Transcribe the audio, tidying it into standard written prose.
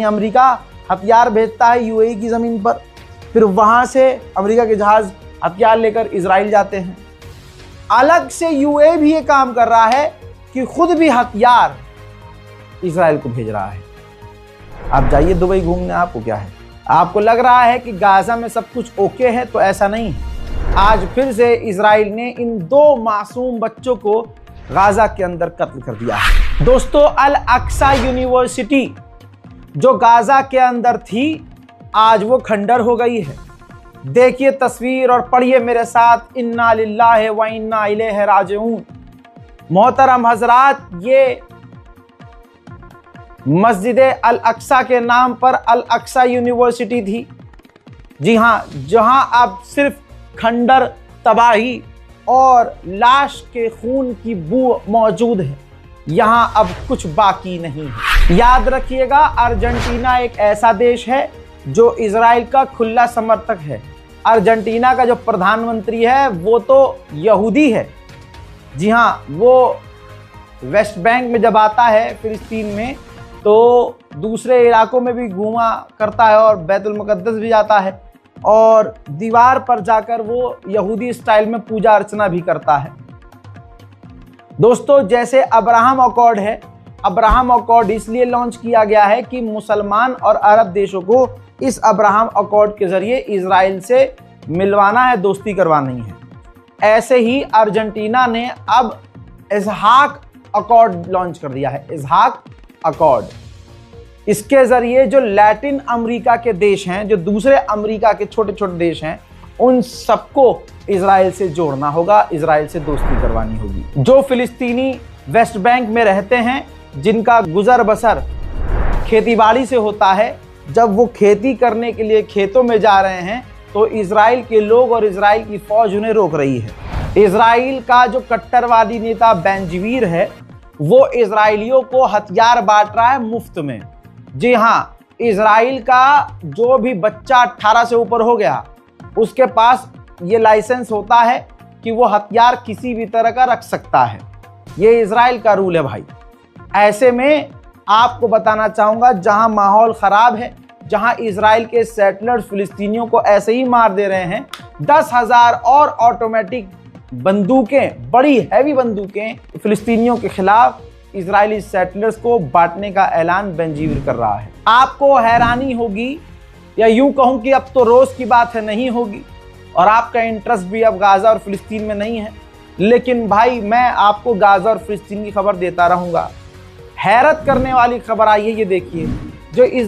America हथियार भेजता है यूएई की ज़मीन पर, फिर वहाँ से अमेरिका के जहाज़ हथियार लेकर इजराइल जाते हैं। अलग से यूएई भी ये काम कर रहा है कि खुद भी हथियार इजराइल को भेज रहा है। आप जाइए दुबई घूमने, आपको क्या है? आपको लग रहा है कि गाजा में सब कुछ ओके है, तो ऐसा नहीं है। आज फिर से इजराइल ने इन 2 मासूम बच्चों को गाजा के अंदर कत्ल कर दिया है। दोस्तों, अल अक्सा यूनिवर्सिटी जो गाजा के अंदर थी, आज वो खंडर हो गई है। देखिए तस्वीर और पढ़िए मेरे साथ, इन्ना लिल्लाहि व इन्ना इलैहि राजिऊन। मोहतरम हजरात, ये मस्जिद अल अक्सा के नाम पर अल अक्सा यूनिवर्सिटी थी। जी हाँ, जहां अब सिर्फ खंडर, तबाही और लाश के खून की बू मौजूद है। यहां अब कुछ बाकी नहीं है। याद रखिएगा, अर्जेंटीना एक ऐसा देश है जो इजराइल का खुला समर्थक है। अर्जेंटीना का जो प्रधानमंत्री है वो तो यहूदी है। जी हाँ, वो वेस्ट बैंक में जब आता है फिलिस्तीन में, तो दूसरे इलाकों में भी घूमा करता है और बैतुल मुकद्दस भी जाता है, और दीवार पर जाकर वो यहूदी स्टाइल में पूजा अर्चना भी करता है। दोस्तों, जैसे अब्राहम अकॉर्ड है, अब्राहम अकॉर्ड इसलिए लॉन्च किया गया है कि मुसलमान और अरब देशों को इस अब्राहम अकॉर्ड के जरिए इजराइल से मिलवाना है, दोस्ती करवानी है। ऐसे ही अर्जेंटीना ने अब इजहाक अकॉर्ड लॉन्च कर दिया है, इजहाक अकॉर्ड। इसके जरिए जो लैटिन अमेरिका के देश हैं, जो दूसरे अमेरिका के छोटे छोटे देश हैं, उन सबको इजराइल से जोड़ना होगा, इजराइल से दोस्ती करवानी होगी। जो फिलिस्तीनी वेस्ट बैंक में रहते हैं, जिनका गुजर बसर खेतीबाड़ी से होता है, जब वो खेती करने के लिए खेतों में जा रहे हैं तो इजराइल के लोग और इजराइल की फौज उन्हें रोक रही है। इजराइल का जो कट्टरवादी नेता बेंजवीर है, वो इजराइलियों को हथियार बांट रहा है मुफ्त में। जी हाँ, इजराइल का जो भी बच्चा 18 से ऊपर हो गया, उसके पास ये लाइसेंस होता है कि वो हथियार किसी भी तरह का रख सकता है। ये इजराइल का रूल है भाई। ऐसे में आपको बताना चाहूँगा, जहाँ माहौल ख़राब है, जहाँ इजराइल के सेटलर्स फिलिस्तीनियों को ऐसे ही मार दे रहे हैं, 10,000 और ऑटोमेटिक बंदूकें, बड़ी हैवी बंदूकें फिलिस्तीनियों के खिलाफ इजरायली सेटलर्स को बांटने का ऐलान बेंजीवीर कर रहा है। आपको हैरानी होगी, या यूं कहूं कि अब तो रोज की बात है, नहीं होगी, और आपका इंटरेस्ट भी अब गाजा और फिलिस्तीन में नहीं है। लेकिन भाई, मैं आपको गाजा और फिलिस्तीन की खबर देता रहूंगा। हैरत करने वाली खबर आई है, ये देखिए, जो इस